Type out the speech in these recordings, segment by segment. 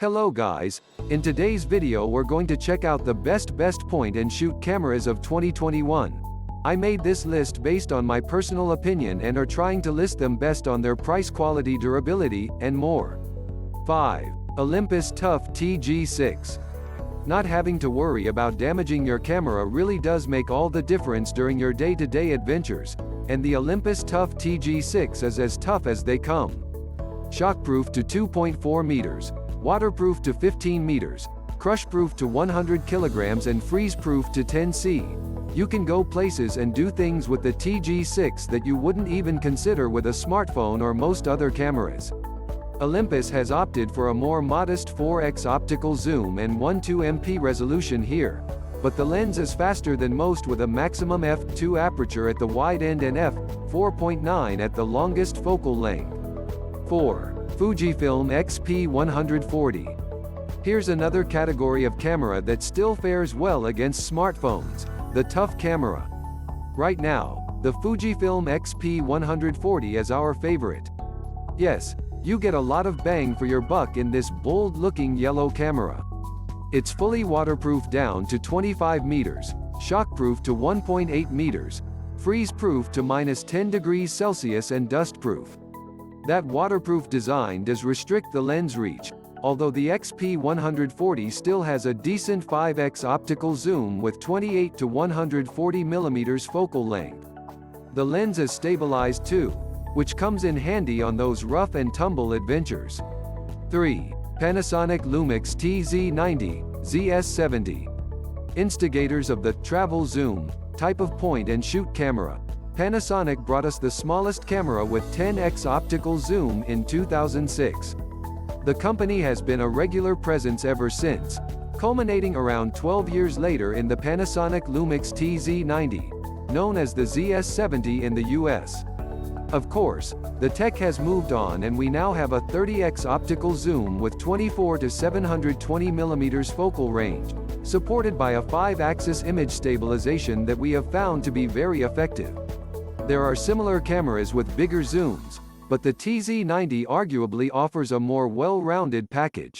Hello guys, in today's video we're going to check out the best point and shoot cameras of 2021. I made this list based on my personal opinion and are trying to list them best on their price, quality, durability, and more. 5. Olympus Tough TG6. Not having to worry about damaging your camera really does make all the difference during your day-to-day adventures, and the Olympus Tough TG6 is as tough as they come. Shockproof to 2.4 meters. Waterproof to 15 meters, crushproof to 100 kilograms and freeze-proof to 10°C. You can go places and do things with the TG6 that you wouldn't even consider with a smartphone or most other cameras. Olympus has opted for a more modest 4x optical zoom and 12MP resolution here, but the lens is faster than most with a maximum f2 aperture at the wide end and f4.9 at the longest focal length. 4. Fujifilm XP140. Here's another category of camera that still fares well against smartphones, the tough camera. Right now, the Fujifilm XP140 is our favorite. Yes, you get a lot of bang for your buck in this bold-looking yellow camera. It's fully waterproof down to 25 meters, shockproof to 1.8 meters, freeze-proof to -10°C and dust-proof. That waterproof design does restrict the lens reach, although the XP140 still has a decent 5x optical zoom with 28 to 140 mm focal length. The lens is stabilized too, which comes in handy on those rough and tumble adventures. 3. Panasonic Lumix TZ90, ZS70. Instigators of the travel zoom type of point-and-shoot camera, Panasonic brought us the smallest camera with 10x optical zoom in 2006. The company has been a regular presence ever since, culminating around 12 years later in the Panasonic Lumix TZ90, known as the ZS70 in the US. Of course, the tech has moved on and we now have a 30x optical zoom with 24 to 720 mm focal range, supported by a 5-axis image stabilization that we have found to be very effective. There are similar cameras with bigger zooms, but the TZ90 arguably offers a more well-rounded package.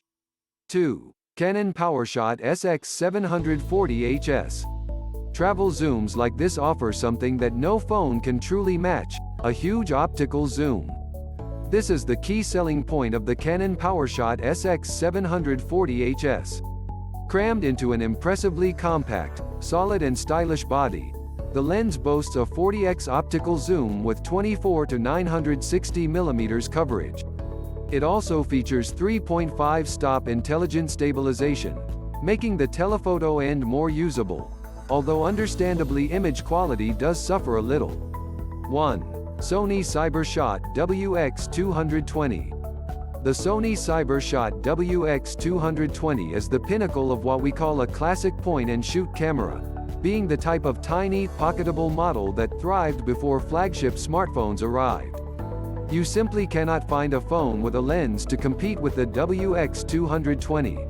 2. Canon PowerShot SX 740HS. Travel zooms like this offer something that no phone can truly match, a huge optical zoom. This is the key selling point of the Canon PowerShot SX 740HS. Crammed into an impressively compact, solid and stylish body, the lens boasts a 40x optical zoom with 24 to 960 mm coverage. It also features 3.5-stop intelligent stabilization, making the telephoto end more usable, although understandably image quality does suffer a little. 1. Sony Cybershot WX 220. The Sony Cybershot WX 220 is the pinnacle of what we call a classic point-and-shoot camera, being the type of tiny, pocketable model that thrived before flagship smartphones arrived. You simply cannot find a phone with a lens to compete with the WX 220.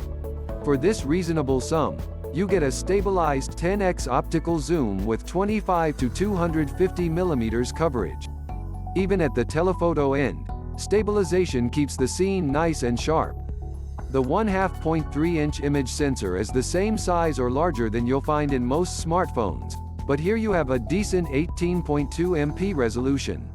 For this reasonable sum, you get a stabilized 10x optical zoom with 25 to 250 mm coverage. Even at the telephoto end, stabilization keeps the scene nice and sharp. The 1/2.3-inch image sensor is the same size or larger than you'll find in most smartphones, but here you have a decent 18.2MP resolution.